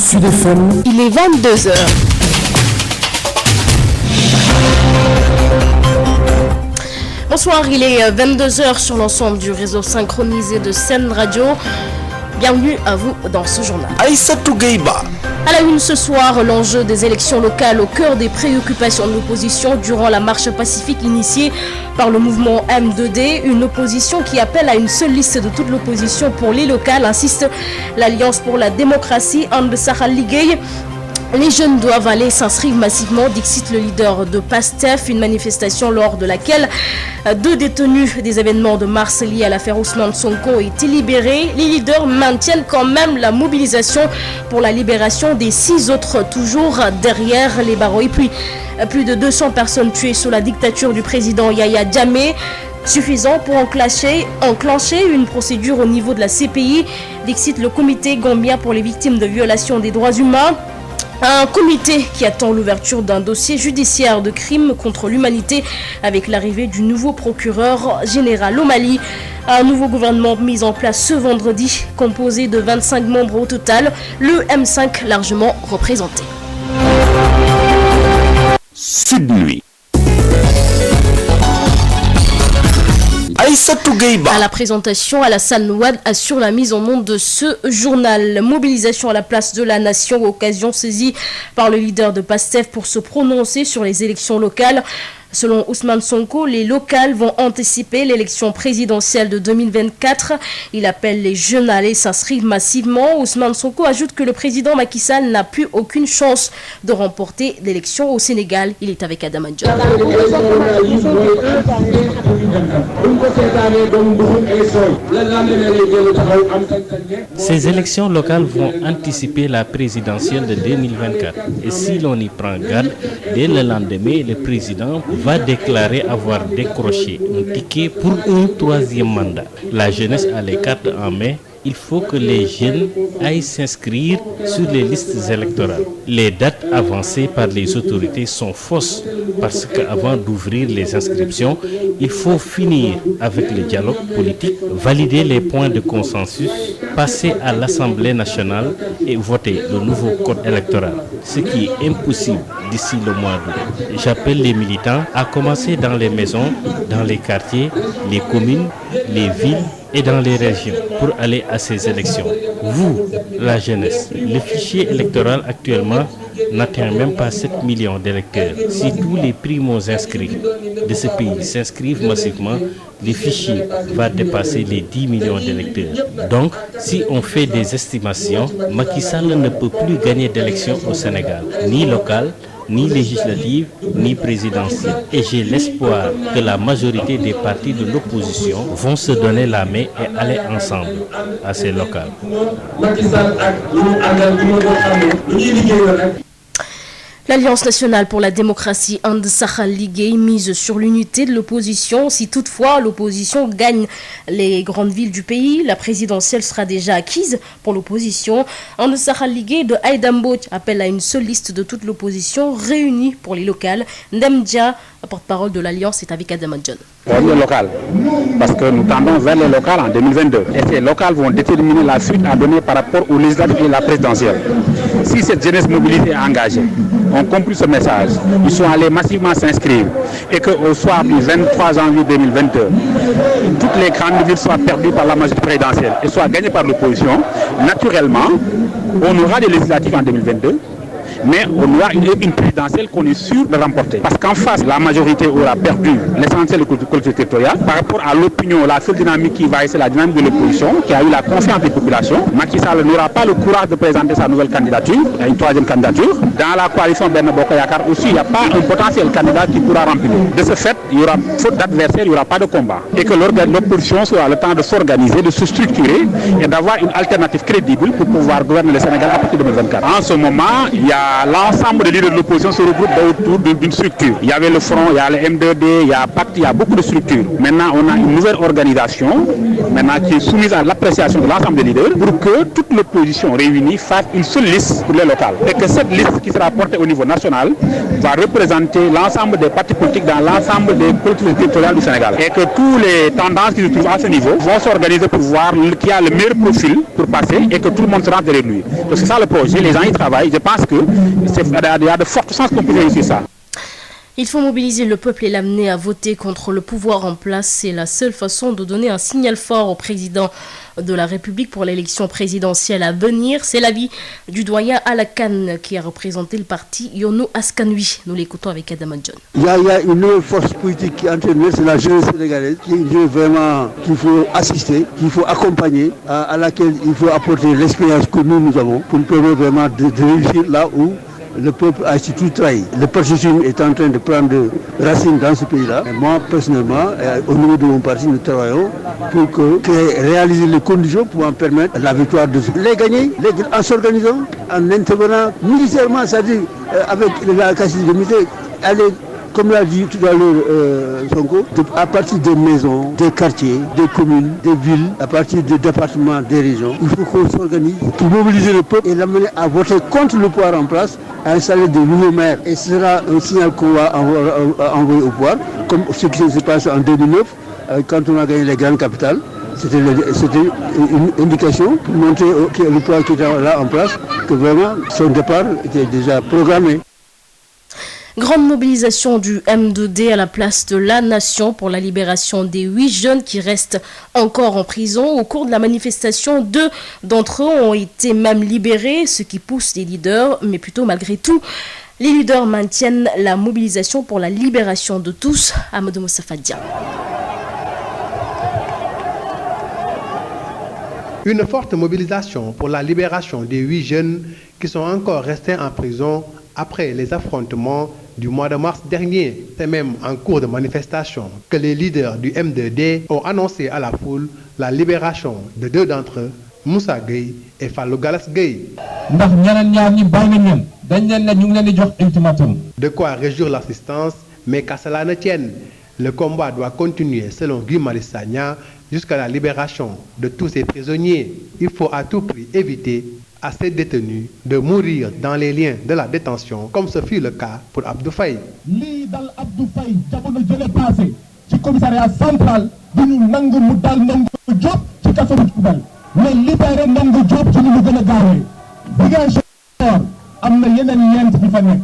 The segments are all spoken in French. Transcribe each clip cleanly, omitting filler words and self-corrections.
Sud FM. Il est 22h. Bonsoir, il est 22h sur l'ensemble du réseau synchronisé de Sen Radio. Bienvenue à vous dans ce journal. Aïssatou Gueiba. À la une ce soir, l'enjeu des élections locales au cœur des préoccupations de l'opposition durant la marche pacifique initiée par le mouvement M2D. Une opposition qui appelle à une seule liste de toute l'opposition pour les locales, insiste l'Alliance pour la démocratie, And Sahel Ligue. Les jeunes doivent aller s'inscrire massivement, dixit le leader de PASTEF, une manifestation lors de laquelle 2 détenus des événements de mars liés à l'affaire Ousmane Sonko ont été libérés. Les leaders maintiennent quand même la mobilisation pour la libération des 6 autres, toujours derrière les barreaux. Et puis, plus de 200 personnes tuées sous la dictature du président Yahya Jammeh. Suffisant pour enclencher une procédure au niveau de la CPI, dixit le comité gambien pour les victimes de violations des droits humains. Un comité qui attend l'ouverture d'un dossier judiciaire de crimes contre l'humanité avec l'arrivée du nouveau procureur général au Mali. Un nouveau gouvernement mis en place ce vendredi, composé de 25 membres au total, le M5 largement représenté. Sud Nuit. À la présentation, Alassane Ouad assure la mise en onde de ce journal. Mobilisation à la place de la nation, occasion saisie par le leader de PASTEF pour se prononcer sur les élections locales. Selon Ousmane Sonko, les locales vont anticiper l'élection présidentielle de 2024. Il appelle les jeunes à aller s'inscrire massivement. Ousmane Sonko ajoute que le président Macky Sall n'a plus aucune chance de remporter l'élection au Sénégal. Il est avec Adam Adjon. Ces élections locales vont anticiper la présidentielle de 2024. Et si l'on y prend garde, dès le lendemain, le président va déclarer avoir décroché un ticket pour un 3e mandat. La jeunesse a les cartes en main. Il faut que les jeunes aillent s'inscrire sur les listes électorales. Les dates avancées par les autorités sont fausses parce qu'avant d'ouvrir les inscriptions, il faut finir avec le dialogue politique, valider les points de consensus, passer à l'Assemblée nationale et voter le nouveau code électoral, ce qui est impossible d'ici le mois d'août. J'appelle les militants à commencer dans les maisons, dans les quartiers, les communes, les villes et dans les régions pour aller à ces élections. Vous, la jeunesse, le fichier électoral actuellement n'atteint même pas 7 millions d'électeurs. Si tous les primo-inscrits de ce pays s'inscrivent massivement, le fichier va dépasser les 10 millions d'électeurs. Donc, si on fait des estimations, Macky Sall ne peut plus gagner d'élections au Sénégal, ni locales, ni législative, ni présidentielle. Et j'ai l'espoir que la majorité des partis de l'opposition vont se donner la main et aller ensemble à ces locales. L'Alliance nationale pour la démocratie, And Sahel Ligue, mise sur l'unité de l'opposition. Si toutefois l'opposition gagne les grandes villes du pays, la présidentielle sera déjà acquise pour l'opposition. And Sahel Ligue de Aïdambo appelle à une seule liste de toute l'opposition réunie pour les locales. Ndemdia, porte-parole de l'Alliance, est avec Adam John. Les locales, parce que nous tendons vers les locales en 2022. Et ces locales vont déterminer la suite à donner par rapport aux législatives et la présidentielle. Si cette jeunesse mobilisée est engagée, ont compris ce message, ils sont allés massivement s'inscrire et qu'au soir du 23 janvier 2022, toutes les grandes villes soient perdues par la majorité présidentielle et soient gagnées par l'opposition, naturellement, on aura des législatives en 2022. Mais on aura une présidentielle qu'on est sûr de remporter. Parce qu'en face, la majorité aura perdu l'essentiel de collectivité territoriale. Par rapport à l'opinion, la seule dynamique qui va c'est la dynamique de l'opposition, qui a eu la confiance des populations. Macky Sall n'aura pas le courage de présenter sa nouvelle candidature, une 3e candidature. Dans la coalition Benno Bokk Yakaar aussi, il n'y a pas un potentiel candidat qui pourra remplir. De ce fait, il y aura faute d'adversaire, il n'y aura pas de combat. Et que l'opposition aura le temps de s'organiser, de se structurer et d'avoir une alternative crédible pour pouvoir gouverner le Sénégal à partir de 2024. En ce moment, il y a a l'ensemble des leaders de l'opposition se regroupent autour d'une structure. Il y avait le Front, il y a le M2D, il y a Pacte, il y a beaucoup de structures. Maintenant, on a une nouvelle organisation qui est soumise à l'appréciation de l'ensemble des leaders pour que toute l'opposition réunie fasse une seule liste pour les locales. Et que cette liste qui sera portée au niveau national va représenter l'ensemble des partis politiques dans l'ensemble des collectivités territoriales du Sénégal. Et que tous les tendances qui se trouvent à ce niveau vont s'organiser pour voir qui a le meilleur profil pour passer et que tout le monde sera derrière lui. Donc c'est ça le projet, les gens y travaillent. Je pense qu'il y a de fortes chances qu'on puisse réussir ça. Il faut mobiliser le peuple et l'amener à voter contre le pouvoir en place. C'est la seule façon de donner un signal fort au président de la République pour l'élection présidentielle à venir. C'est l'avis du doyen Alakan qui a représenté le parti Yono Askanui. Nous l'écoutons avec Adam John. Il y a une nouvelle force politique qui est entraînée, c'est la jeunesse sénégalaise, qui est une jeunesse vraiment qu'il faut assister, qu'il faut accompagner, à laquelle il faut apporter l'expérience que nous avons pour nous permettre vraiment de réussir là où le peuple a surtout trahi. Le processus est en train de prendre racine dans ce pays-là. Et moi, personnellement, au niveau de mon parti, nous travaillons pour réaliser les conditions pour en permettre la victoire de les gagner, en s'organisant, en intervenant militairement, c'est-à-dire avec la capacité de militaire, aller, comme l'a dit tout à l'heure Sonko, à partir des maisons, des quartiers, des communes, des villes, à partir des départements, des régions, il faut qu'on s'organise pour mobiliser le peuple et l'amener à voter contre le pouvoir en place, à installer de nouveaux maires. Et ce sera un signal qu'on va envoyer au pouvoir, comme ce qui s'est passé en 2009, quand on a gagné les grandes capitales. C'était une indication pour montrer que le pouvoir qui était là en place, que vraiment son départ était déjà programmé. Grande mobilisation du M2D à la place de la Nation pour la libération des 8 jeunes qui restent encore en prison. Au cours de la manifestation, 2 d'entre eux ont été même libérés, ce qui pousse les leaders, mais plutôt malgré tout, les leaders maintiennent la mobilisation pour la libération de tous. Amadou Moustapha Dia. Une forte mobilisation pour la libération des 8 jeunes qui sont encore restés en prison après les affrontements du mois de mars dernier. C'est même en cours de manifestation que les leaders du M2D ont annoncé à la foule la libération de 2 d'entre eux, Moussa Gueye et Fallou Galas Gueye. De quoi réjouir l'assistance, mais qu'à cela ne tienne, le combat doit continuer selon Guy Marius Sagna jusqu'à la libération de tous ces prisonniers. Il faut à tout prix éviter à ces détenus de mourir dans les liens de la détention, comme ce fut le cas pour Abdou Faye. Li dal Abdou Faye jamono jële passé ci commissariat central duñu nangu mu dal Ndongo Diop ci kaso bu Koubel mais libéré Ndongo Diop ci lu mu gën a gaawee. Ziguinchor am na yeneen ñeent ñi fa nekk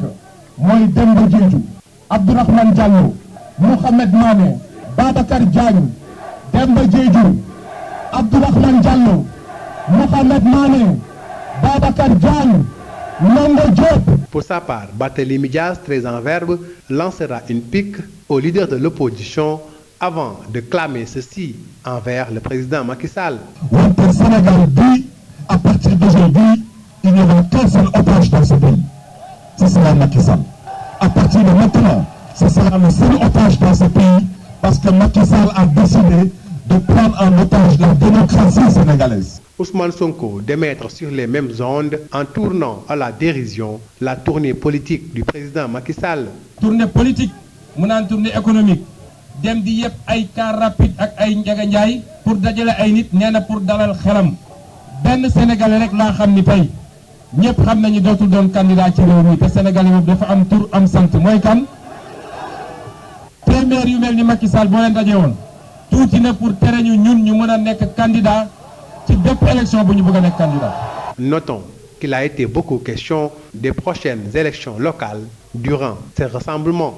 mooy Demba Diédhiou, Abdourahmane Diallo, Mohamed Mané, Babacar Diagne, Demba Diédhiou, Abdourahmane Diallo, Mohamed Mané, Babacar Diagne, Ndongo Diop. Pour sa part, Barthélémy Dias, très en verbe, lancera une pique aux leaders de l'opposition avant de clamer ceci envers le président Macky Sall. Notre Sénégal dit, à partir d'aujourd'hui, il n'y aura qu'un seul otage dans ce pays. Ce sera Macky Sall. À partir de maintenant, ce sera le seul otage dans ce pays parce que Macky Sall a décidé de prendre en otage la démocratie sénégalaise. Ousmane Sonko d'émettre sur les mêmes ondes en tournant à la dérision la tournée politique du président Macky Sall. Tournée politique, une tournée économique. Dem di yeb ay car rapide ak ay Ndiaga Ndiaye pour dajale ay nit néna pour dalal xelam. Ben Sénégalais rek la xam ni tay ñepp xam nañu dootul doon candidat ci réew mi té Sénégalais moom dafa am tour am sant moy kan. Premier yu melni Macky Sall bo len dajé won. Touti na pour téré ñu ñun ñu mëna nekk candidat. Notons qu'il a été beaucoup question des prochaines élections locales durant ces rassemblements.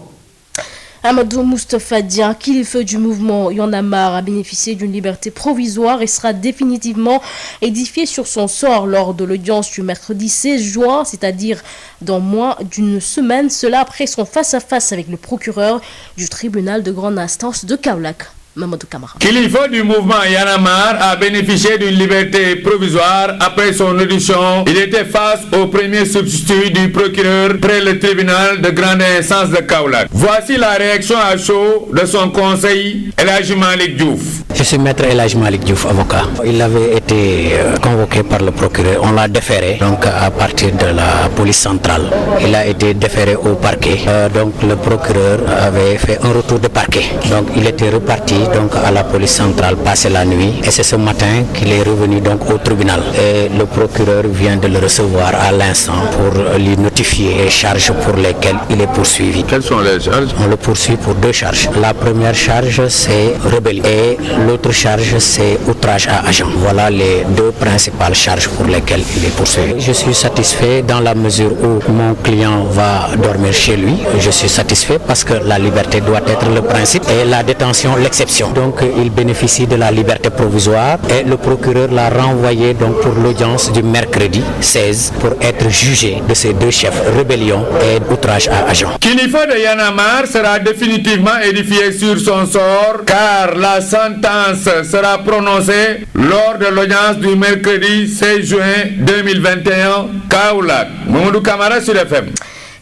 Amadou Moustapha Dia, kilifa du mouvement Y'en a marre, a bénéficié d'une liberté provisoire et sera définitivement édifié sur son sort lors de l'audience du mercredi 16 juin, c'est-à-dire dans moins d'une semaine. Cela après son face-à-face avec le procureur du tribunal de grande instance de Kaolack. Mamadou Camara. Kilifeu du mouvement Y en a marre a bénéficié d'une liberté provisoire après son audition. Il était face au premier substitut du procureur près le tribunal de grande instance de Kaolack. Voici la réaction à chaud de son conseil, El Hadji Malick Diouf. Je suis maître El Hadji Malick Diouf, avocat. Il avait été convoqué par le procureur. On l'a déféré donc à partir de la police centrale. Il a été déféré au parquet. Donc le procureur avait fait un retour de parquet. Donc il était reparti donc à la police centrale passer la nuit. Et c'est ce matin qu'il est revenu donc au tribunal. Et le procureur vient de le recevoir à l'instant pour lui notifier les charges pour lesquelles il est poursuivi. Quelles sont les charges? On le poursuit pour 2 charges. La première charge c'est rébellion et l'autre charge c'est outrage à agent. Voilà les 2 principales charges pour lesquelles il est poursuivi. Je suis satisfait dans la mesure où mon client va dormir chez lui. Je suis satisfait parce que la liberté doit être le principe et la détention l'exception. Donc il bénéficie de la liberté provisoire et le procureur l'a renvoyé donc pour l'audience du mercredi 16 pour être jugé de ces 2 chefs, rébellion et outrage à agent. Kilifeu de Y en a marre sera définitivement édifié sur son sort car la sentence sera prononcée lors de l'audience du mercredi 16 juin 2021, Kaolack. Mamadou Camara sur FM.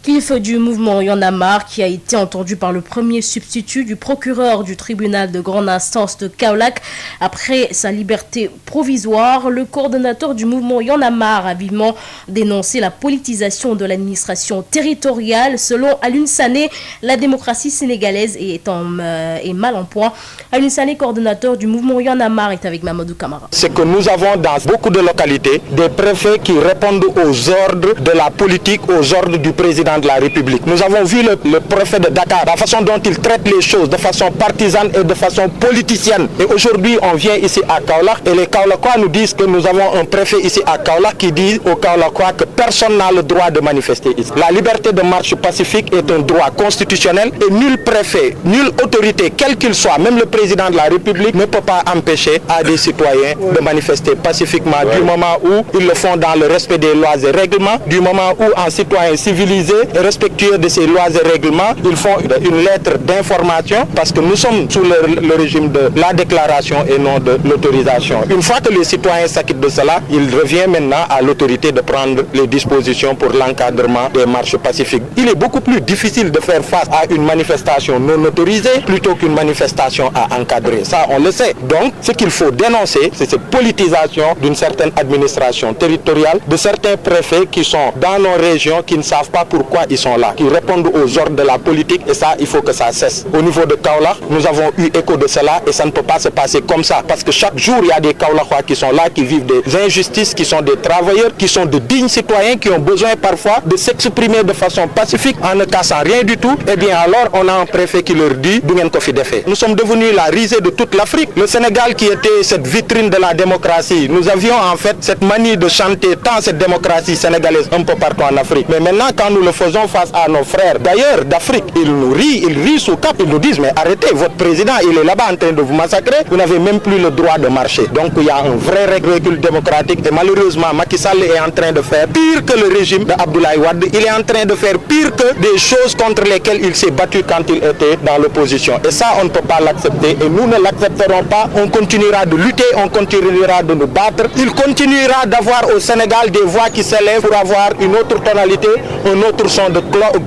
Kilifeu du mouvement Y en a marre qui a été entendu par le premier substitut du procureur du tribunal de grande instance de Kaolack après sa liberté provisoire. Le coordonnateur du mouvement Y en a marre a vivement dénoncé la politisation de l'administration territoriale. Selon Alioune Sané, la démocratie sénégalaise est mal en point. Alioune Sané, coordonnateur du mouvement Y en a marre, est avec Mamadou Camara. C'est que nous avons dans beaucoup de localités des préfets qui répondent aux ordres de la politique, aux ordres du président de la République. Nous avons vu le préfet de Dakar, la façon dont il traite les choses de façon partisane et de façon politicienne. Et aujourd'hui, on vient ici à Kaolack et les Kaolackois nous disent que nous avons un préfet ici à Kaolack qui dit aux Kaolackois que personne n'a le droit de manifester ici. La liberté de marche pacifique est un droit constitutionnel et nul préfet, nulle autorité, quel qu'il soit, même le président de la République, ne peut pas empêcher à des citoyens de manifester pacifiquement du moment où ils le font dans le respect des lois et règlements, du moment où un citoyen civilisé et respectueux de ces lois et règlements, ils font une lettre d'information parce que nous sommes sous le régime de la déclaration et non de l'autorisation. Une fois que les citoyens s'acquittent de cela, il revient maintenant à l'autorité de prendre les dispositions pour l'encadrement des marches pacifiques. Il est beaucoup plus difficile de faire face à une manifestation non autorisée plutôt qu'une manifestation à encadrer. Ça, on le sait. Donc, ce qu'il faut dénoncer, c'est cette politisation d'une certaine administration territoriale, de certains préfets qui sont dans nos régions, qui ne savent pas pourquoi ils sont là, qui répondent aux ordres de la politique et ça, il faut que ça cesse. Au niveau de Kaolack, nous avons eu écho de cela et ça ne peut pas se passer comme ça parce que chaque jour, il y a des Kaolackois qui sont là, qui vivent des injustices, qui sont des travailleurs, qui sont de dignes citoyens, qui ont besoin parfois de s'exprimer de façon pacifique en ne cassant rien du tout. Et bien alors, on a un préfet qui leur dit « Nous sommes devenus la risée de toute l'Afrique. Le Sénégal qui était cette vitrine de la démocratie, nous avions en fait cette manie de chanter tant cette démocratie sénégalaise un peu partout en Afrique. Mais maintenant, quand nous le faisons face à nos frères d'ailleurs d'Afrique, ils rient sous cap, ils nous disent mais arrêtez, votre président il est là-bas en train de vous massacrer, vous n'avez même plus le droit de marcher. Donc il y a un vrai recul démocratique et malheureusement Macky Sall est en train de faire pire que le régime d'Abdoulaye Wade, il est en train de faire pire que des choses contre lesquelles il s'est battu quand il était dans l'opposition. Et ça on ne peut pas l'accepter et nous ne l'accepterons pas, on continuera de lutter, on continuera de nous battre, il continuera d'avoir au Sénégal des voix qui s'élèvent pour avoir une autre tonalité, un autre son de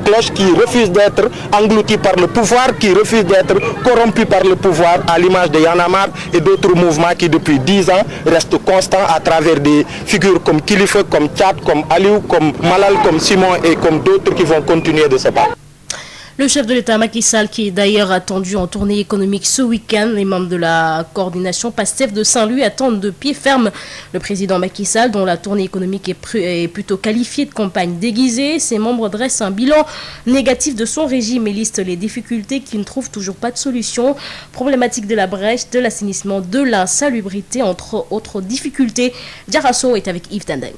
cloche qui refuse d'être englouti par le pouvoir, qui refuse d'être corrompu par le pouvoir, à l'image de Y en a marre et d'autres mouvements qui depuis 10 ans restent constants à travers des figures comme Kilifeu, comme Tchad, comme Aliou, comme Malal, comme Simon et comme d'autres qui vont continuer de se battre. Le chef de l'État Macky Sall, qui est d'ailleurs attendu en tournée économique ce week-end, les membres de la coordination PASTEF de Saint-Louis attendent de pied ferme le président Macky Sall, dont la tournée économique est plutôt qualifiée de campagne déguisée. Ses membres dressent un bilan négatif de son régime et listent les difficultés qui ne trouvent toujours pas de solution. Problématique de la brèche, de l'assainissement, de l'insalubrité, entre autres difficultés. Diarasso est avec Yves Tendeng.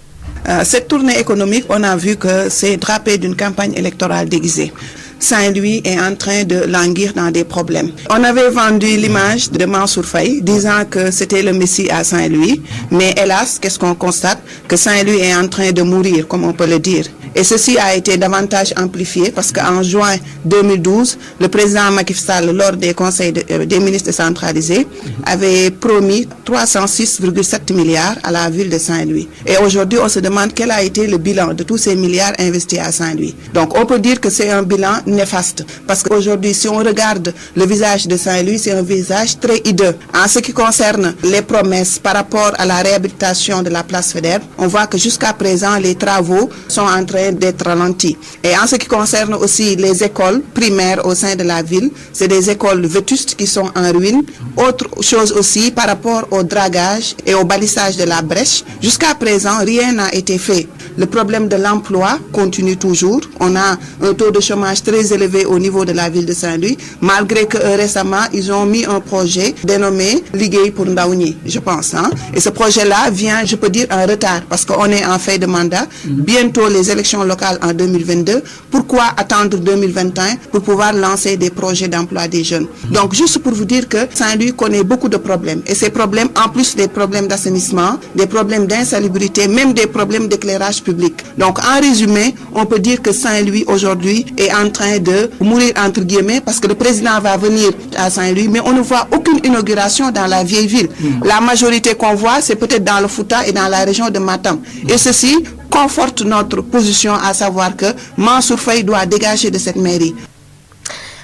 Cette tournée économique, on a vu que c'est drapé d'une campagne électorale déguisée. Saint-Louis est en train de languir dans des problèmes. On avait vendu l'image de Mansour Faye, disant que c'était le Messie à Saint-Louis, mais hélas, qu'est-ce qu'on constate? Que Saint-Louis est en train de mourir, comme on peut le dire. Et ceci a été davantage amplifié parce qu'en juin 2012, le président Macky Sall, lors des conseils des ministres décentralisés, avait promis 306,7 milliards à la ville de Saint-Louis. Et aujourd'hui, on se demande quel a été le bilan de tous ces milliards investis à Saint-Louis. Donc, on peut dire que c'est un bilan néfaste. Parce qu'aujourd'hui, si on regarde le visage de Saint-Louis, c'est un visage très hideux. En ce qui concerne les promesses par rapport à la réhabilitation de la place Faidherbe, on voit que jusqu'à présent, les travaux sont en train d'être ralentis. Et en ce qui concerne aussi les écoles primaires au sein de la ville, c'est des écoles vétustes qui sont en ruine. Autre chose aussi par rapport au dragage et au balisage de la brèche, jusqu'à présent, rien n'a été fait. Le problème de l'emploi continue toujours. On a un taux de chômage très élevé au niveau de la ville de Saint-Louis, malgré que récemment, ils ont mis un projet dénommé Liguey pour Ndaouni, je pense. Et ce projet-là vient, je peux dire, en retard, parce qu'on est en fin de mandat. Bientôt les élections locales en 2022. Pourquoi attendre 2021 pour pouvoir lancer des projets d'emploi des jeunes? Donc, juste pour vous dire que Saint-Louis connaît beaucoup de problèmes. Et ces problèmes, en plus des problèmes d'assainissement, des problèmes d'insalubrité, même des problèmes d'éclairage public. Donc, en résumé, on peut dire que Saint-Louis, aujourd'hui, est en train de mourir, entre guillemets, parce que le président va venir à Saint-Louis, mais on ne voit aucune inauguration dans la vieille ville. La majorité qu'on voit, c'est peut-être dans le Fouta et dans la région de Matam. Et ceci conforte notre position, à savoir que Mansour Faye doit dégager de cette mairie.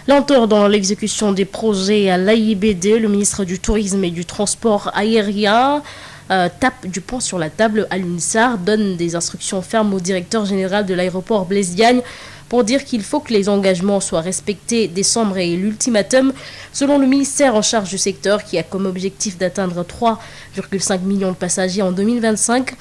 Lenteur dans l'exécution des projets à l'AIBD, le ministre du Tourisme et du Transport aérien tape du poing sur la table. Alioune Sarr donne des instructions fermes au directeur général de l'aéroport Blaise Diagne pour dire qu'il faut que les engagements soient respectés. Décembre est l'ultimatum, selon le ministère en charge du secteur, qui a comme objectif d'atteindre 3,5 millions de passagers en 2025.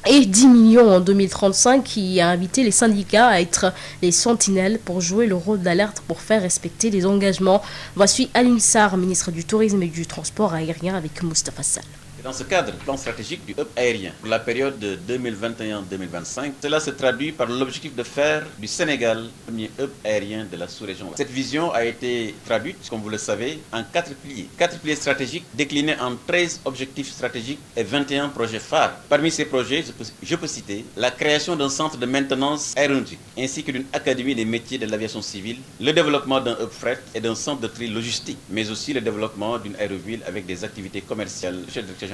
Et 10 millions en 2035, qui a invité les syndicats à être les sentinelles pour jouer le rôle d'alerte pour faire respecter les engagements. Voici Alioune Sarr, ministre du Tourisme et du Transport aérien, avec Moustapha Sall. Dans ce cadre, le plan stratégique du hub aérien pour la période de 2021-2025, cela se traduit par l'objectif de faire du Sénégal le premier hub aérien de la sous-région. Cette vision a été traduite, comme vous le savez, en 4 piliers. 4 piliers stratégiques déclinés en 13 objectifs stratégiques et 21 projets phares. Parmi ces projets, je peux citer la création d'un centre de maintenance aéronautique, ainsi que d'une académie des métiers de l'aviation civile, le développement d'un hub fret et d'un centre de tri logistique, mais aussi le développement d'une aéroville avec des activités commerciales.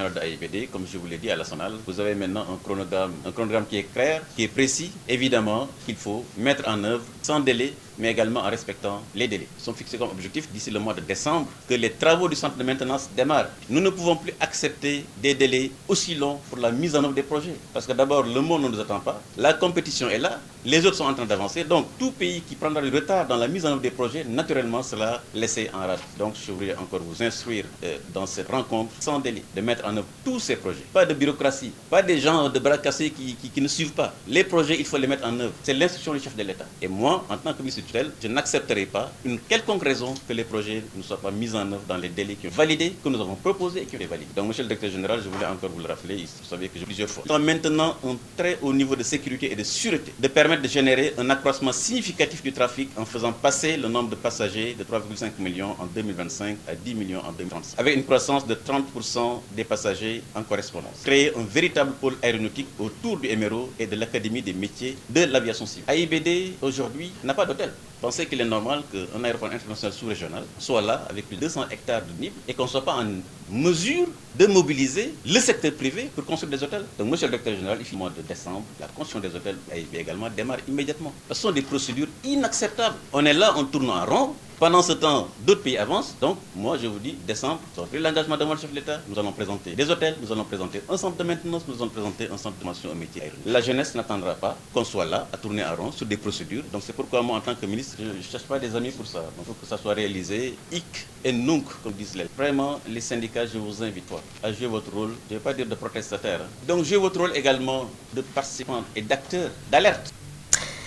De AIBD, comme je vous l'ai dit à la Sonal, vous avez maintenant un chronogramme qui est clair, qui est précis, évidemment qu'il faut mettre en œuvre sans délai, mais également en respectant les délais. Ils sont fixés comme objectif d'ici le mois de décembre que les travaux du centre de maintenance démarrent. Nous ne pouvons plus accepter des délais aussi longs pour la mise en œuvre des projets. Parce que d'abord, le monde ne nous attend pas, la compétition est là, les autres sont en train d'avancer. Donc, tout pays qui prendra du retard dans la mise en œuvre des projets, naturellement, sera laissé en rade. Donc, je voudrais encore vous instruire dans cette rencontre, sans délai, de mettre en œuvre tous ces projets. Pas de bureaucratie, pas des gens de bras cassés qui ne suivent pas. Les projets, il faut les mettre en œuvre. C'est l'instruction du chef de l'État. Et moi, en tant que ministre tutelle, je n'accepterai pas une quelconque raison que les projets ne soient pas mis en œuvre dans les délais qui ont validé, que nous avons proposés et qui ont été validés. Donc, monsieur le directeur général, je voulais encore vous le rappeler, vous savez que j'ai plusieurs fois. Nous avons maintenant un très haut niveau de sécurité et de sûreté, de permettre de générer un accroissement significatif du trafic en faisant passer le nombre de passagers de 3,5 millions en 2025 à 10 millions en 2030, avec une croissance de 30% des passagers en correspondance. Créer un véritable pôle aéronautique autour du MRO et de l'Académie des métiers de l'aviation civile. AIBD, aujourd'hui, n'a pas d'hôtel. Pensez qu'il est normal qu'un aéroport international sous-régional soit là avec plus de 200 hectares de nids et qu'on ne soit pas en mesure de mobiliser le secteur privé pour construire des hôtels. Donc, monsieur le directeur général, il faut mois de décembre, la construction des hôtels également démarre immédiatement. Ce sont des procédures inacceptables. On est là, on tourne en rond. Pendant ce temps, d'autres pays avancent. Donc, moi, je vous dis, décembre, nous avons pris l'engagement devant le chef de l'État. Nous allons présenter des hôtels, nous allons présenter un centre de maintenance, nous allons présenter un centre de formation au métier aérien. La jeunesse n'attendra pas qu'on soit là, à tourner en rond sur des procédures. Donc, c'est pourquoi moi, en tant que ministre, je ne cherche pas des amis pour ça. Il faut que ça soit réalisé, hic et nunc, comme disent les. Vraiment, les syndicats, je vous invite à jouer votre rôle, je ne vais pas dire de protestataire. Donc, jouer votre rôle également de participant et d'acteur, d'alerte.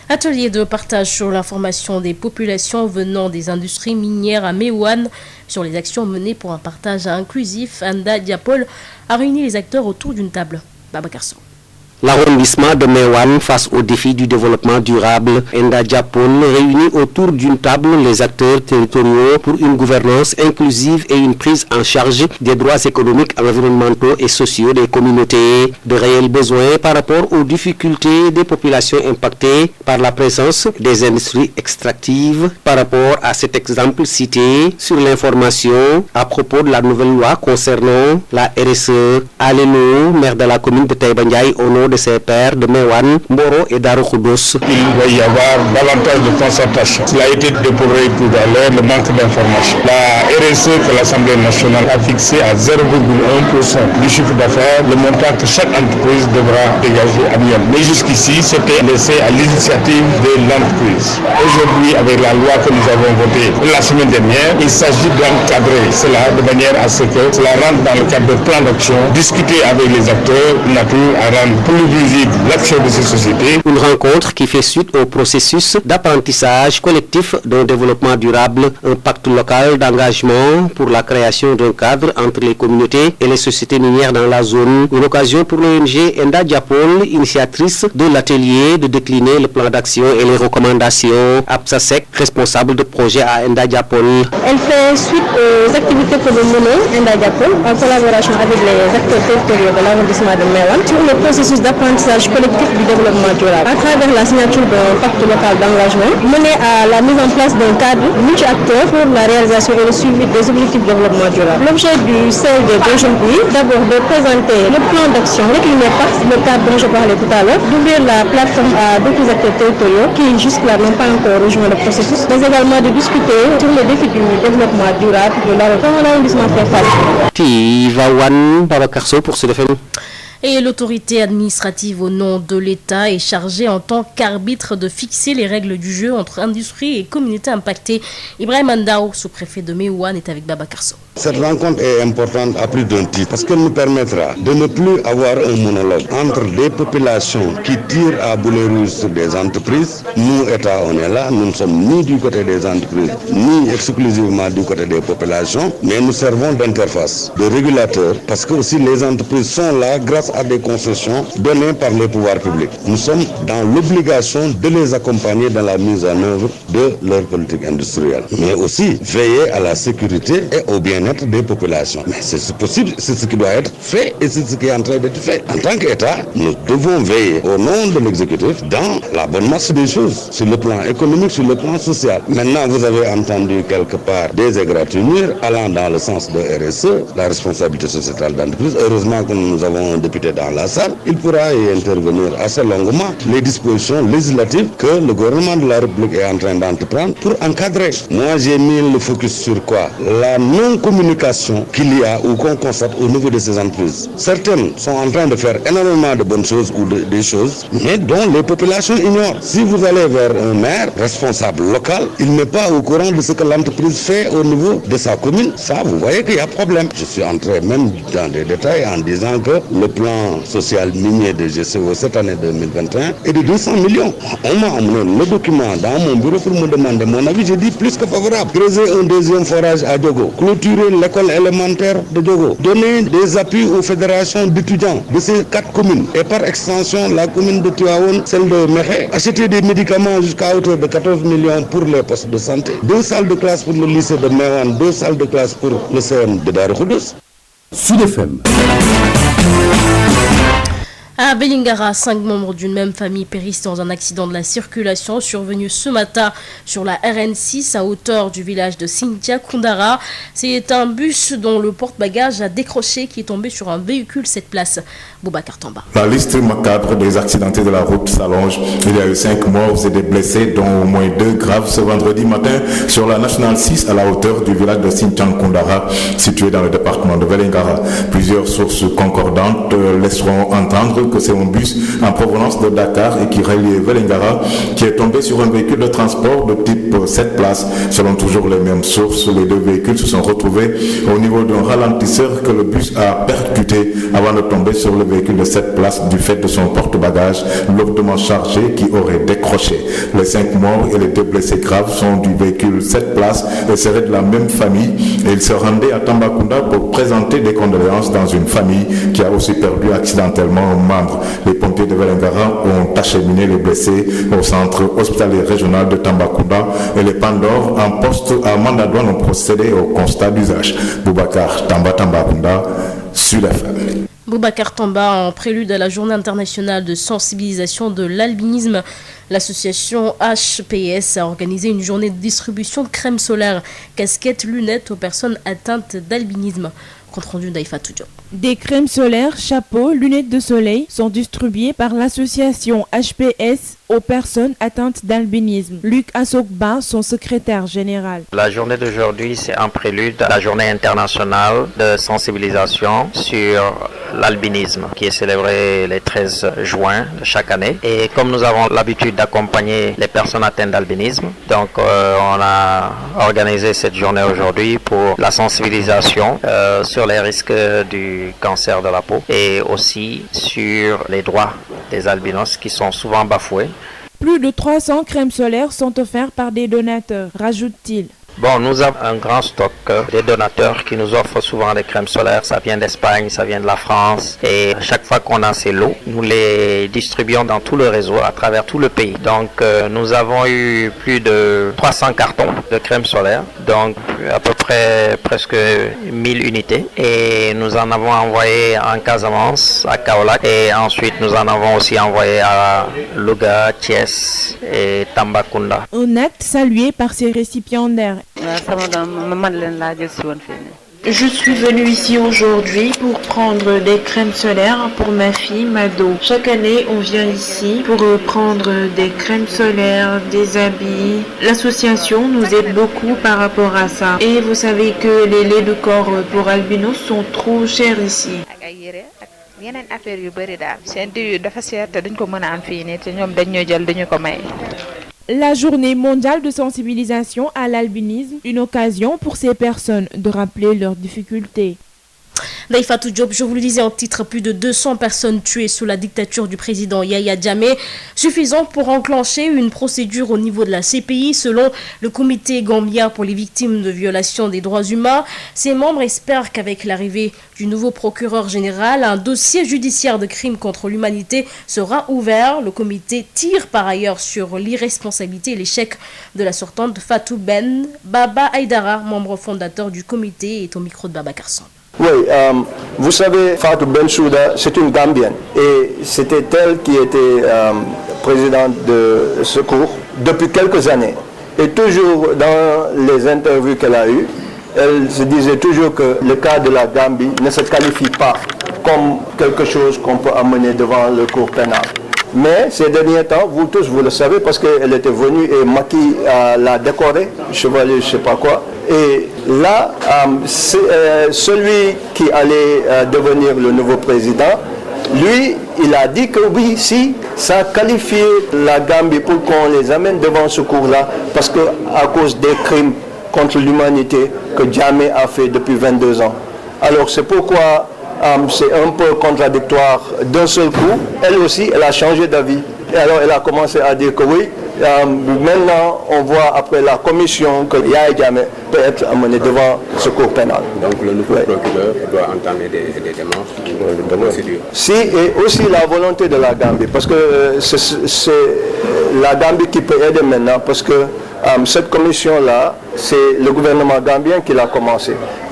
Atelier de partage sur l'information des populations venant des industries minières à Meouane sur les actions menées pour un partage inclusif. Anda Diapol a réuni les acteurs autour d'une table. Baba Carson. L'arrondissement de Mewan face aux défis du développement durable, Enda Diapol réunit autour d'une table les acteurs territoriaux pour une gouvernance inclusive et une prise en charge des droits économiques, environnementaux et sociaux des communautés. De réels besoins par rapport aux difficultés des populations impactées par la présence des industries extractives. Par rapport à cet exemple cité sur l'information à propos de la nouvelle loi concernant la RSE, Aleno, maire de la commune de Taïba Ndiaye, au nom de ses pairs de Mewan, Mboro et Darou Khoudoss. Il va y avoir davantage de concertation. Cela a été déploré tout à l'heure, le manque d'information. La RSE que l'Assemblée nationale a fixé à 0,1% du chiffre d'affaires, le montant que chaque entreprise devra dégager annuellement. Mais jusqu'ici, c'était laissé à l'initiative de l'entreprise. Aujourd'hui, avec la loi que nous avons votée la semaine dernière, il s'agit d'encadrer cela de manière à ce que cela rentre dans le cadre de plan d'action, discuter avec les acteurs, nature à rendre plus visible l'action de ces sociétés. Une rencontre qui fait suite au processus d'apprentissage collectif d'un développement durable, un pacte local d'engagement pour la création d'un cadre entre les communautés et les sociétés minières dans la zone. Une occasion pour l'ONG Enda Diapol, initiatrice de l'atelier, de décliner le plan d'action et les recommandations. Absasek, responsable de projet à Enda Diapol. Elle fait suite aux activités que nous menons Enda Diapol en collaboration avec les acteurs territoriaux de l'arrondissement de Mewan sur le processus d'apprentissage collectif du développement durable à travers la signature d'un pacte local d'engagement mené à la mise en place d'un cadre multi-acteurs pour la réalisation et le suivi des objectifs de développement durable. L'objet du CLD d'aujourd'hui, d'abord de présenter le plan d'action décliné par le cadre dont je parlais tout à l'heure, d'ouvrir la plateforme à d'autres acteurs territoriaux qui jusque-là n'ont pas encore rejoint le processus, mais également de discuter sur les défis du développement durable de l'arrondissement fait face. Tivawan Babakarso pour ce défi. Et l'autorité administrative au nom de l'État est chargée en tant qu'arbitre de fixer les règles du jeu entre industrie et communautés impactées. Ibrahim Andao, sous-préfet de Mewan, est avec Babakarso. Cette rencontre est importante à plus d'un titre parce qu'elle nous permettra de ne plus avoir un monologue entre des populations qui tirent à boulet rouge sur des entreprises. Nous, État, on est là, nous ne sommes ni du côté des entreprises, ni exclusivement du côté des populations, mais nous servons d'interface, de régulateur, parce que aussi les entreprises sont là grâce à des concessions données par les pouvoirs publics. Nous sommes dans l'obligation de les accompagner dans la mise en œuvre de leur politique industrielle, mais aussi veiller à la sécurité et au bien-être des populations. Mais c'est possible, c'est ce qui doit être fait et c'est ce qui est en train d'être fait. En tant qu'État, nous devons veiller au nom de l'exécutif dans la bonne marche des choses, sur le plan économique, sur le plan social. Maintenant, vous avez entendu quelque part des égratignures allant dans le sens de RSE, la responsabilité sociétale d'entreprise. Heureusement que nous avons un député dans la salle, il pourra y intervenir assez longuement les dispositions législatives que le gouvernement de la République est en train d'entreprendre pour encadrer. Moi, j'ai mis le focus sur quoi? La non-communication qu'il y a ou qu'on constate au niveau de ces entreprises. Certaines sont en train de faire énormément de bonnes choses ou des choses, mais dont les populations ignorent. Si vous allez vers un maire responsable local, il n'est pas au courant de ce que l'entreprise fait au niveau de sa commune. Ça, vous voyez qu'il y a problème. Je suis entré même dans des détails en disant que le plan social minier de GCO cette année 2021 est de 200 millions. On m'a amené le document dans mon bureau pour me demander mon avis. J'ai dit plus que favorable. Creuser un deuxième forage à Diogo, clôturer l'école élémentaire de Diogo, donner des appuis aux fédérations d'étudiants de ces 4 communes et par extension la commune de Tivaouane, celle de Mekhe, acheter des médicaments jusqu'à hauteur de 14 millions pour les postes de santé, 2 salles de classe pour le lycée de Mewan, 2 salles de classe pour le CM de Darou Khoudoss. Sud FM. À Vélingara, 5 membres d'une même famille périssent dans un accident de la circulation survenu ce matin sur la RN6 à hauteur du village de Sintia Kundara. C'est un bus dont le porte-bagages a décroché qui est tombé sur un véhicule 7 places. Boubacar Tamba. La liste macabre des accidentés de la route s'allonge. Il y a eu 5 morts et des blessés, dont au moins 2 graves ce vendredi matin sur la Nationale 6 à la hauteur du village de Sintia Kundara, situé dans le département de Vélingara. Plusieurs sources concordantes laisseront entendre que c'est un bus en provenance de Dakar et qui reliait Vélingara qui est tombé sur un véhicule de transport de type 7 places. Selon toujours les mêmes sources, les 2 véhicules se sont retrouvés au niveau d'un ralentisseur que le bus a percuté avant de tomber sur le véhicule de 7 places du fait de son porte-bagages lourdement chargé qui aurait décroché. Les 5 morts et les 2 blessés graves sont du véhicule 7 places et seraient de la même famille. Et ils se rendaient à Tambacounda pour présenter des condoléances dans une famille qui a aussi perdu accidentellement un membre. Les pompiers de Vélingara ont acheminé les blessés au centre hospitalier régional de Tambacounda et les Pandores en poste à Mandadouane ont procédé au constat d'usage. Boubacar Tambacounda, Sud FM. Boubacar Tamba, en prélude à la journée internationale de sensibilisation de l'albinisme, l'association HPS a organisé une journée de distribution de crème solaire, casquettes, lunettes aux personnes atteintes d'albinisme. Compte rendu d'Aïfa Toudjo. Des crèmes solaires, chapeaux, lunettes de soleil sont distribuées par l'association HPS aux personnes atteintes d'albinisme. Luc Assokba, son secrétaire général. La journée d'aujourd'hui, c'est un prélude à la journée internationale de sensibilisation sur l'albinisme qui est célébrée le 13 juin de chaque année. Et comme nous avons l'habitude d'accompagner les personnes atteintes d'albinisme, donc on a organisé cette journée aujourd'hui pour la sensibilisation sur les risques du cancer de la peau et aussi sur les droits des albinos qui sont souvent bafoués. Plus de 300 crèmes solaires sont offertes par des donateurs, rajoute-t-il. Bon, nous avons un grand stock des donateurs qui nous offrent souvent des crèmes solaires. Ça vient d'Espagne, ça vient de la France. Et chaque fois qu'on a ces lots, nous les distribuons dans tout le réseau, à travers tout le pays. Donc, nous avons eu plus de 300 cartons de crèmes solaires. Donc, à peu près presque 1000 unités. Et nous en avons envoyé en Casamance, à Kaolack. Et ensuite, nous en avons aussi envoyé à Louga, Thiès et Tambacounda. Un acte salué par ses récipiendaires. Je suis venue ici aujourd'hui pour prendre des crèmes solaires pour ma fille Mado. Chaque année, on vient ici pour prendre des crèmes solaires, des habits. L'association nous aide beaucoup par rapport à ça. Et vous savez que les laits de corps pour albinos sont trop chers ici. La journée mondiale de sensibilisation à l'albinisme, une occasion pour ces personnes de rappeler leurs difficultés. Daïfa Toudjo, je vous le disais en titre, plus de 200 personnes tuées sous la dictature du président Yahya Jammeh, suffisant pour enclencher une procédure au niveau de la CPI selon le comité gambien pour les victimes de violations des droits humains. Ses membres espèrent qu'avec l'arrivée du nouveau procureur général, un dossier judiciaire de crimes contre l'humanité sera ouvert. Le comité tire par ailleurs sur l'irresponsabilité et l'échec de la sortante Fatou Ben. Baba Aïdara, membre fondateur du comité, est au micro de Baba Karsan. Oui, vous savez, Fatou Bensouda, c'est une Gambienne et c'était elle qui était présidente de Secours depuis quelques années. Et toujours dans les interviews qu'elle a eues, elle se disait toujours que le cas de la Gambie ne se qualifie pas comme quelque chose qu'on peut amener devant le cour pénal. Mais ces derniers temps, vous tous, vous le savez, parce qu'elle était venue et Macky l'a décoré, chevalier, je ne sais pas quoi. Et là, celui qui allait devenir le nouveau président, lui, il a dit que oui, si, ça qualifiait la Gambie pour qu'on les amène devant ce cours-là, parce qu'à cause des crimes contre l'humanité que Jammeh a fait depuis 22 ans. Alors c'est pourquoi c'est un peu contradictoire d'un seul coup. Elle aussi, elle a changé d'avis. Et alors elle a commencé à dire que oui, maintenant on voit après la commission que Yahya Jammeh peut être amené devant ce cour pénal. Donc le nouveau procureur doit entamer des démarches de procédure. Si, et aussi la volonté de la Gambie, parce que c'est la Gambie qui peut aider maintenant, parce que cette commission-là, c'est le gouvernement gambien qui l'a commencé.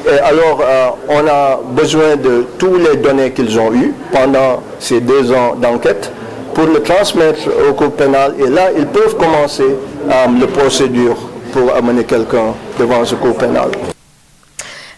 Et alors, on a besoin de tous les données qu'ils ont eues pendant ces 2 ans d'enquête pour le transmettre au cour pénal. Et là, ils peuvent commencer la procédure pour amener quelqu'un devant ce cour pénal.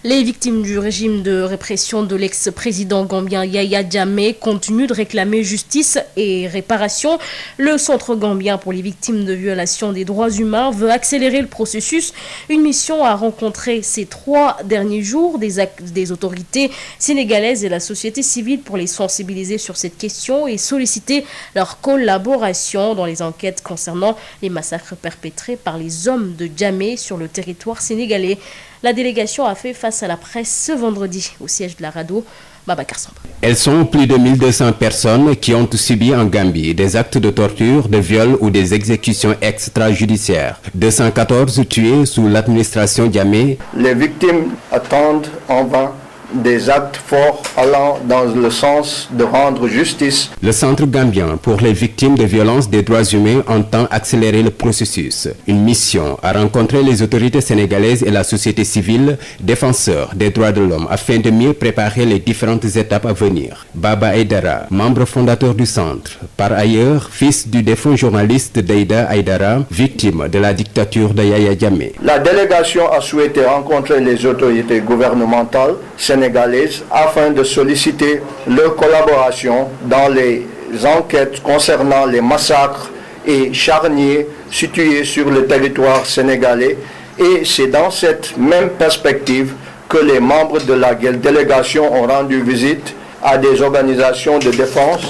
Les victimes du régime de répression de l'ex-président gambien Yahya Jammeh continuent de réclamer justice et réparation. Le Centre gambien pour les victimes de violations des droits humains veut accélérer le processus. Une mission a rencontré ces 3 derniers jours des autorités sénégalaises et la société civile pour les sensibiliser sur cette question et solliciter leur collaboration dans les enquêtes concernant les massacres perpétrés par les hommes de Jammeh sur le territoire sénégalais. La délégation a fait face à la presse ce vendredi au siège de la RADDHO Babacar Samba. Elles sont plus de 1200 personnes qui ont subi en Gambie des actes de torture, de viol ou des exécutions extrajudiciaires. 214 tués sous l'administration Diamé. Les victimes attendent en vain des actes forts allant dans le sens de rendre justice. Le Centre gambien pour les victimes de violences des droits humains entend accélérer le processus. Une mission a rencontré les autorités sénégalaises et la société civile, défenseurs des droits de l'homme, afin de mieux préparer les différentes étapes à venir. Baba Aïdara, membre fondateur du centre, par ailleurs fils du défunt journaliste Deïda Aïdara, victime de la dictature de Yaya Jammeh. La délégation a souhaité rencontrer les autorités gouvernementales sénégalaises afin de solliciter leur collaboration dans les enquêtes concernant les massacres et charniers situés sur le territoire sénégalais. Et c'est dans cette même perspective que les membres de la délégation ont rendu visite à des organisations de défense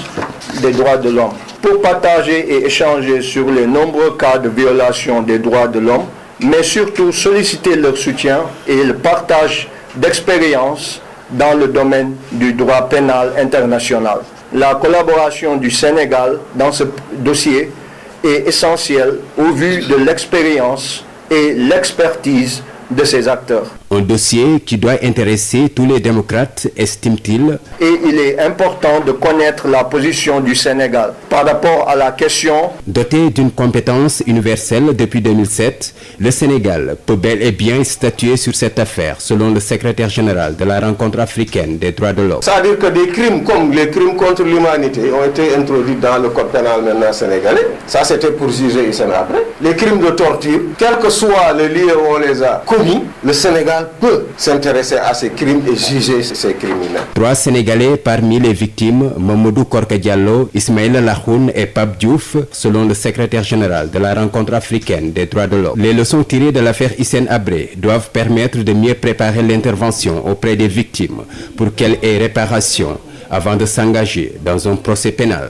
des droits de l'homme pour partager et échanger sur les nombreux cas de violation des droits de l'homme, mais surtout solliciter leur soutien et le partage d'expériences dans le domaine du droit pénal international. La collaboration du Sénégal dans ce dossier est essentielle au vu de l'expérience et l'expertise de ces acteurs. Un dossier qui doit intéresser tous les démocrates, estime-t-il. Et il est important de connaître la position du Sénégal par rapport à la question. Doté d'une compétence universelle depuis 2007, le Sénégal peut bel et bien statuer sur cette affaire, selon le secrétaire général de la rencontre africaine des droits de l'homme. C'est-à-dire que des crimes comme les crimes contre l'humanité ont été introduits dans le code pénal maintenant sénégalais. Ça, c'était pour juger ici après. Les crimes de torture, quel que soit le lieu où on les a commis, le Sénégal peut s'intéresser à ces crimes et juger ces criminels. 3 Sénégalais parmi les victimes, Mamadou Korka Diallo, Ismaïla Lahoun et Pape Diouf, selon le secrétaire général de la rencontre africaine des droits de l'homme. Les leçons tirées de l'affaire Hissène Habré doivent permettre de mieux préparer l'intervention auprès des victimes pour qu'elles aient réparation avant de s'engager dans un procès pénal.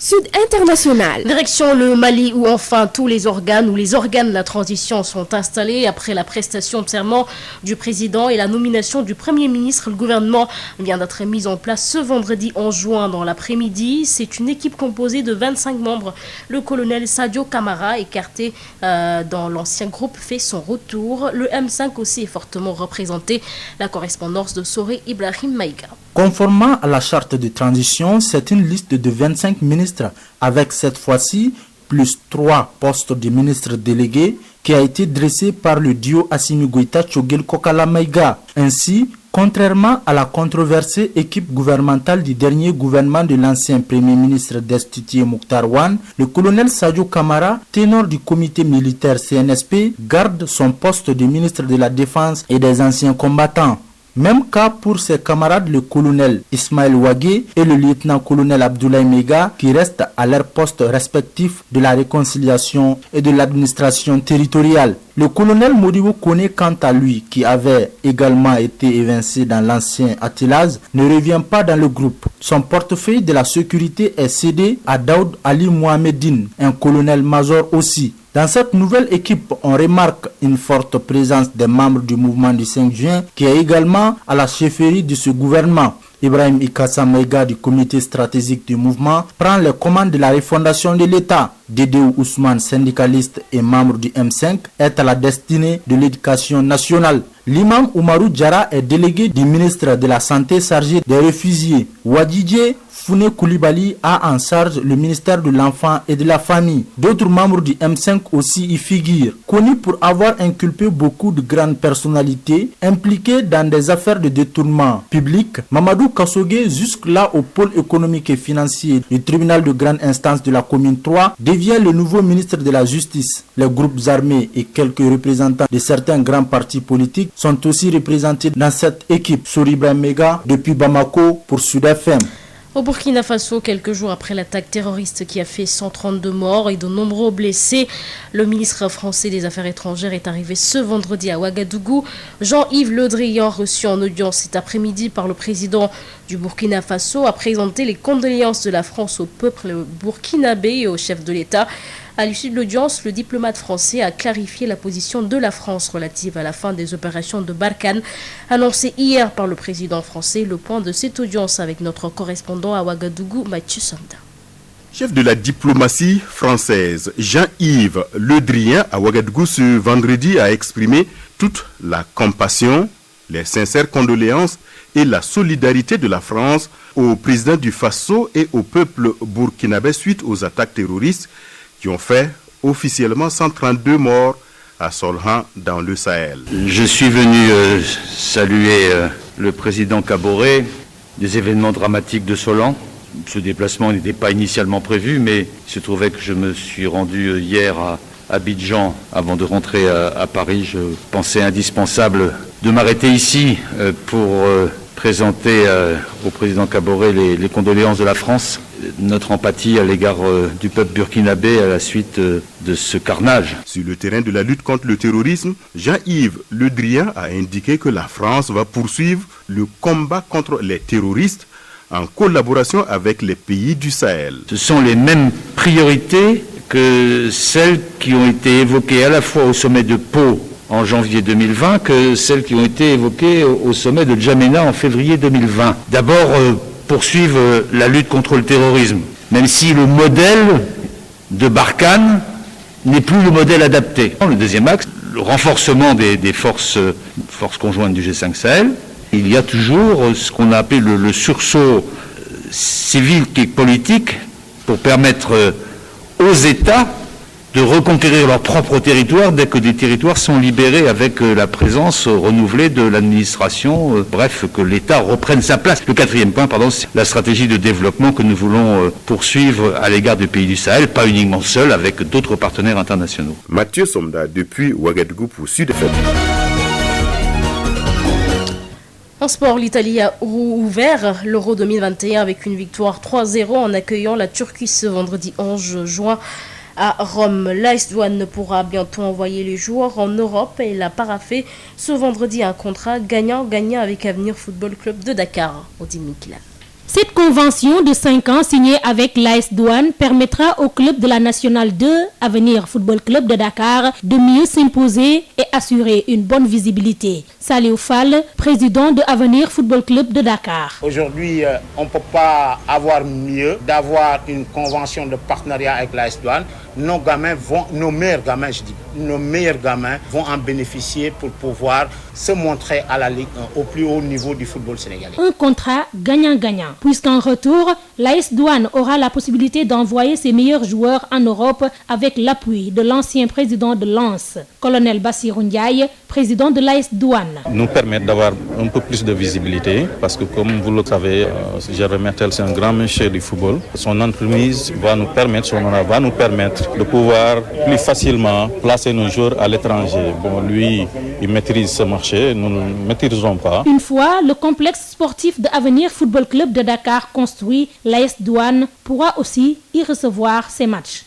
Sud International. Direction le Mali où enfin tous les organes ou les organes de la transition sont installés après la prestation de serment du président et la nomination du Premier ministre. Le gouvernement vient d'être mis en place ce vendredi 11 juin dans l'après-midi. C'est une équipe composée de 25 membres. Le colonel Sadio Camara, écarté dans l'ancien groupe, fait son retour. Le M5 aussi est fortement représenté. La correspondance de Soré Ibrahim Maïga. Conformément à la charte de transition, c'est une liste de 25 ministres avec cette fois-ci plus 3 postes de ministres délégués qui a été dressée par le duo Assimi Goïta Tchogel Kokala Maïga. Ainsi, contrairement à la controversée équipe gouvernementale du dernier gouvernement de l'ancien premier ministre destitué Mokhtar Wane, le colonel Sadio Camara, ténor du comité militaire CNSP, garde son poste de ministre de la Défense et des anciens combattants. Même cas pour ses camarades le colonel Ismaël Ouagé et le lieutenant-colonel Abdoulaye Mega qui restent à leurs postes respectifs de la réconciliation et de l'administration territoriale. Le colonel Modibo Kone, quant à lui, qui avait également été évincé dans l'ancien attelage, ne revient pas dans le groupe. Son portefeuille de la sécurité est cédé à Daoud Ali Mohamedine, un colonel-major aussi. Dans cette nouvelle équipe, on remarque une forte présence des membres du mouvement du 5 juin qui est également à la chefferie de ce gouvernement. Ibrahim Ikassa Maïga du comité stratégique du mouvement prend les commandes de la refondation de l'État. Dédéou Ousmane, syndicaliste et membre du M5, est à la destinée de l'éducation nationale. L'imam Oumarou Diarra est délégué du ministre de la Santé chargé des réfugiés. Wadidje Founé Koulibaly a en charge le ministère de l'Enfant et de la Famille. D'autres membres du M5 aussi y figurent. Connu pour avoir inculpé beaucoup de grandes personnalités impliquées dans des affaires de détournement public, Mamadou Kassogué, jusque-là au pôle économique et financier du tribunal de grande instance de la commune 3, devient le nouveau ministre de la Justice. Les groupes armés et quelques représentants de certains grands partis politiques sont aussi représentés dans cette équipe. Souri Ibrahim Mega depuis Bamako pour Sud FM. Au Burkina Faso, quelques jours après l'attaque terroriste qui a fait 132 morts et de nombreux blessés, le ministre français des Affaires étrangères est arrivé ce vendredi à Ouagadougou. Jean-Yves Le Drian, reçu en audience cet après-midi par le président du Burkina Faso, a présenté les condoléances de la France au peuple burkinabé et au chef de l'État. À l'issue de l'audience, le diplomate français a clarifié la position de la France relative à la fin des opérations de Barkhane, annoncée hier par le président français. Le point de cette audience avec notre correspondant à Ouagadougou, Mathieu Sanda. Chef de la diplomatie française, Jean-Yves Le Drian à Ouagadougou ce vendredi a exprimé toute la compassion, les sincères condoléances et la solidarité de la France au président du Faso et au peuple burkinabé suite aux attaques terroristes qui ont fait officiellement 132 morts à Solhan dans le Sahel. Je suis venu saluer le président Kaboré des événements dramatiques de Solhan. Ce déplacement n'était pas initialement prévu, mais il se trouvait que je me suis rendu hier à Abidjan avant de rentrer à Paris. Je pensais indispensable de m'arrêter ici pour présenter au président Kaboré les condoléances de la France, notre empathie à l'égard du peuple burkinabé à la suite de ce carnage. Sur le terrain de la lutte contre le terrorisme, Jean-Yves Le Drian a indiqué que la France va poursuivre le combat contre les terroristes en collaboration avec les pays du Sahel. Ce sont les mêmes priorités que celles qui ont été évoquées à la fois au sommet de Pau en janvier 2020 que celles qui ont été évoquées au sommet de Djamena en février 2020. D'abord, poursuivre la lutte contre le terrorisme, même si le modèle de Barkhane n'est plus le modèle adapté. Le deuxième axe, le renforcement des forces conjointes du G5 Sahel. Il y a toujours ce qu'on a appelé le sursaut civil et politique pour permettre aux États de reconquérir leur propre territoire dès que des territoires sont libérés avec la présence renouvelée de l'administration, bref, que l'État reprenne sa place. Le quatrième point, c'est la stratégie de développement que nous voulons poursuivre à l'égard des pays du Sahel, pas uniquement seul, avec d'autres partenaires internationaux. Mathieu Somda, depuis Ouagadougou pour Sud FM. En sport, l'Italie a ouvert l'Euro 2021 avec une victoire 3-0 en accueillant la Turquie ce vendredi 11 juin à Rome. L'AS Douanes pourra bientôt envoyer les joueurs en Europe et il a paraphé ce vendredi un contrat gagnant-gagnant avec Avenir Football Club de Dakar. Odile Mikila. Cette convention de 5 ans signée avec l'AS Douanes permettra au club de la Nationale 2, Avenir Football Club de Dakar, de mieux s'imposer et assurer une bonne visibilité. Saliou Fall, président de Avenir Football Club de Dakar. Aujourd'hui, on ne peut pas avoir mieux d'avoir une convention de partenariat avec l'AS Douanes. Nos meilleurs gamins vont en bénéficier pour pouvoir se montrer à la Ligue 1 au plus haut niveau du football sénégalais. Un contrat gagnant-gagnant, puisqu'en retour, l'AS Douanes aura la possibilité d'envoyer ses meilleurs joueurs en Europe avec l'appui de l'ancien président de Lens, colonel Bassirou Ndiaye, président de l'AS Douanes. Nous permettre d'avoir un peu plus de visibilité, parce que comme vous le savez, Jérôme Mertel, c'est un grand monsieur du football. Son entreprise va nous permettre de pouvoir plus facilement placer nos joueurs à l'étranger. Bon, lui, il maîtrise ce marché, nous ne le maîtrisons pas. Une fois le complexe sportif de Avenir Football Club de Dakar construit, l'AS Douanes pourra aussi y recevoir ses matchs.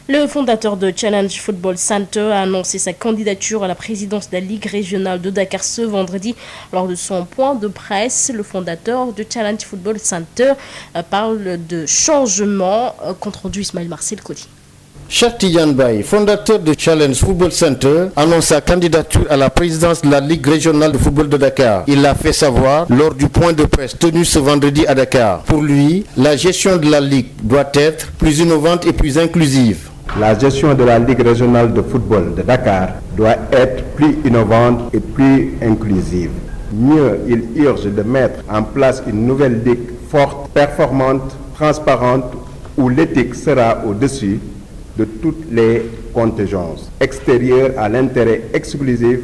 Le fondateur de Challenge Football Center a annoncé sa candidature à la présidence de la Ligue régionale de Dakar ce vendredi. Lors de son point de presse, le fondateur de Challenge Football Center parle de changement, compte rendu Ismaël Marcel Kodi. Cheikh Tidiane Baye, fondateur de Challenge Football Center, annonce sa candidature à la présidence de la Ligue régionale de football de Dakar. Il l'a fait savoir lors du point de presse tenu ce vendredi à Dakar. Pour lui, la gestion de la Ligue doit être plus innovante et plus inclusive. La gestion de la Ligue régionale de football de Dakar doit être plus innovante et plus inclusive. Mieux, il urge de mettre en place une nouvelle ligue forte, performante, transparente, où l'éthique sera au-dessus de toutes les contingences extérieures à l'intérêt exclusif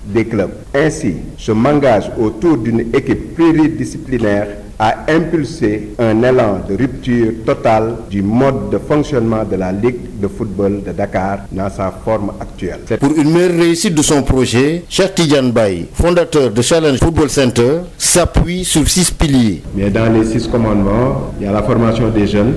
des clubs. Ainsi, je m'engage autour d'une équipe pluridisciplinaire à impulser un élan de rupture totale du mode de fonctionnement de la Ligue de football de Dakar dans sa forme actuelle. Pour une meilleure réussite de son projet, Cheikh Tidiane Baye, fondateur de Challenge Football Center, s'appuie sur 6 piliers. Mais dans les 6 commandements, il y a la formation des jeunes,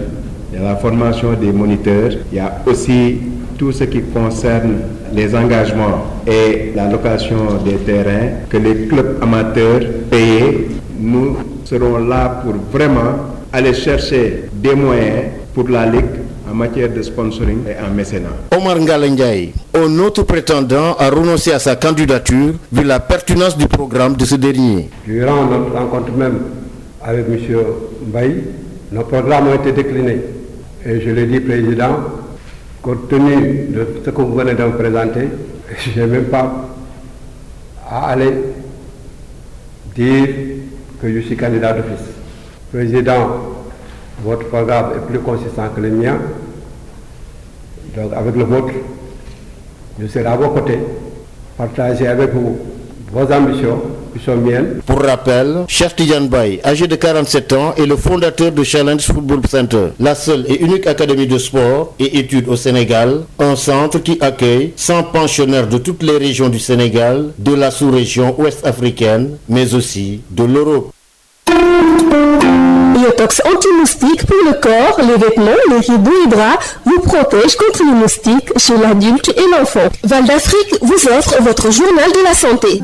il y a la formation des moniteurs, il y a aussi tout ce qui concerne les engagements et la location des terrains que les clubs amateurs payés. Nous serons là pour vraiment aller chercher des moyens pour la Ligue en matière de sponsoring et en mécénat. Omar Ngalendiaï, un autre prétendant a renoncé à sa candidature vu la pertinence du programme de ce dernier. Durant notre rencontre même avec M. Mbaye, nos programmes ont été déclinés. Et je l'ai dit, Président, compte tenu de ce que vous venez de me présenter, je n'ai même pas à aller dire que je suis candidat d'office. Président, votre programme est plus consistant que le mien. Donc avec le vôtre, je serai à vos côtés, partager avec vous vos ambitions qui sont miennes. Pour rappel, Cheikh Tidiane Baye, âgé de 47 ans, est le fondateur de Challenge Football Center, la seule et unique académie de sport et études au Sénégal, un centre qui accueille 100 pensionnaires de toutes les régions du Sénégal, de la sous-région ouest-africaine, mais aussi de l'Europe. Biotox anti-moustique pour le corps, les vêtements, les rideaux et draps vous protège contre les moustiques chez l'adulte et l'enfant. Val d'Afrique vous offre votre journal de la santé.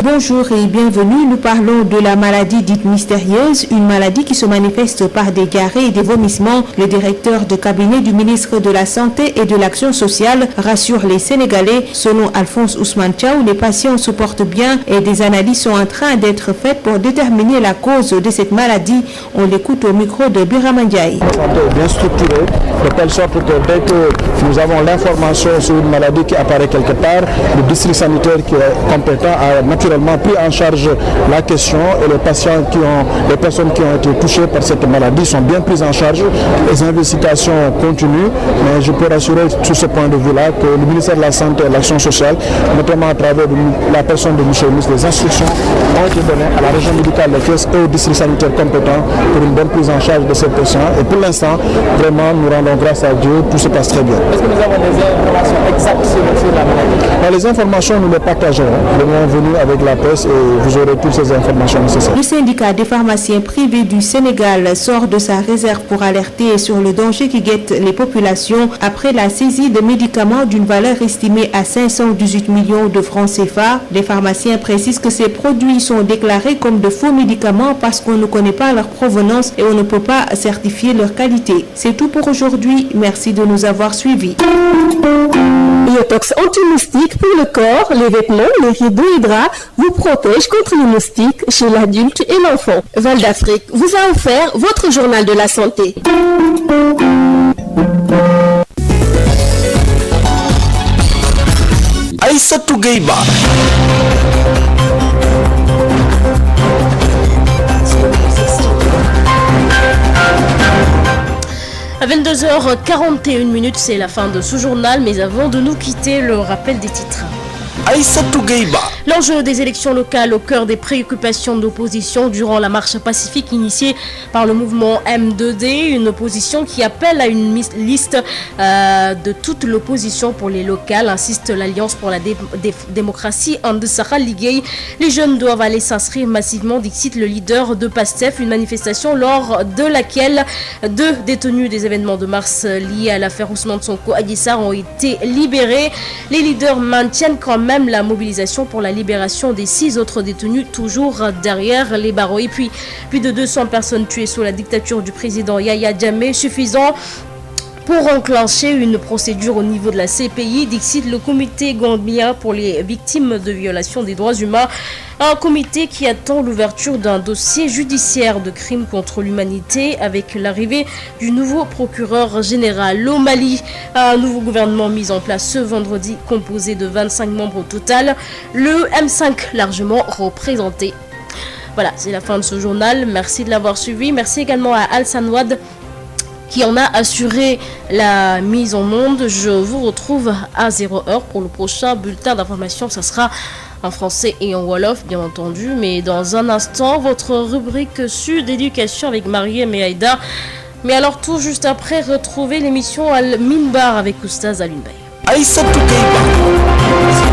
Bonjour et bienvenue, nous parlons de la maladie dite mystérieuse, une maladie qui se manifeste par des diarrhées et des vomissements. Le directeur de cabinet du ministre de la Santé et de l'Action sociale rassure les Sénégalais. Selon Alphonse Ousmane Thiaw, les patients se portent bien et des analyses sont en train d'être faites pour déterminer la cause de cette maladie. On l'écoute au micro de Birama Ndiaye. La santé est bien structurée de telle sorte que dès que nous avons l'information sur une maladie qui apparaît quelque part, le district sanitaire qui est compétent a naturellement pris en charge la question et les personnes qui ont été touchées par cette maladie sont bien prises en charge. Les investigations continuent, mais je peux rassurer sur ce point de vue-là que le ministère de la Santé et de l'Action sociale, notamment à travers la personne de M. le ministre, les instructions ont été données à la région médicale de Thiès et au district sanitaire compétent pour une bonne prise en charge de ces patients. Et pour l'instant, vraiment, nous rendons grâce à Dieu, tout se passe très bien. Est-ce que nous avons des informations exactes sur la maladie? Les informations, nous les partageons le moment venu avec la presse et vous aurez toutes ces informations nécessaires. Le syndicat des pharmaciens privés du Sénégal sort de sa réserve pour alerter sur le danger qui guette les populations après la saisie de médicaments d'une valeur estimée à 518 millions de francs CFA. Les pharmaciens précisent que ces produits sont déclarés comme de faux médicaments parce qu'on ne connaît pas leur provenance et on ne peut pas certifier leur qualité. C'est tout pour aujourd'hui. Merci de nous avoir suivis. Biotox anti-moustique pour le corps, les vêtements, les rideaux et draps vous protège contre les moustiques chez l'adulte et l'enfant. Val d'Afrique vous a offert votre journal de la santé. Aïssatou Gueye-Ba. À 22h41, c'est la fin de ce journal, mais avant de nous quitter, le rappel des titres. Aïssatou Gueye-Ba. L'enjeu des élections locales au cœur des préoccupations de l'opposition durant la marche pacifique initiée par le mouvement M2D, une opposition qui appelle à une liste de toute l'opposition pour les locales, insiste l'Alliance pour la démocratie Andesara Liguey. Les jeunes doivent aller s'inscrire massivement, dixit le leader de PASTEF, une manifestation lors de laquelle 2 détenus des événements de mars liés à l'affaire Ousmane Sonko Adji Sarr ont été libérés. Les leaders maintiennent quand même la mobilisation pour la libération des 6 autres détenus toujours derrière les barreaux. Et puis, plus de 200 personnes tuées sous la dictature du président Yahya Jammeh, suffisant pour enclencher une procédure au niveau de la CPI, dixit le comité gambien pour les victimes de violations des droits humains. Un comité qui attend l'ouverture d'un dossier judiciaire de crimes contre l'humanité avec l'arrivée du nouveau procureur général. Au Mali, un nouveau gouvernement mis en place ce vendredi composé de 25 membres au total, le M5 largement représenté. Voilà, c'est la fin de ce journal. Merci de l'avoir suivi. Merci également à Al Sanwad qui en a assuré la mise en onde. Je vous retrouve à 0h pour le prochain bulletin d'information. Ça sera en français et en wolof, bien entendu. Mais dans un instant, votre rubrique Sud Éducation avec Mariem et Aïda. Mais alors, tout juste après, retrouvez l'émission Al Minbar avec Oustaz Alioune Baye. Aïssatou Gueye-Ba.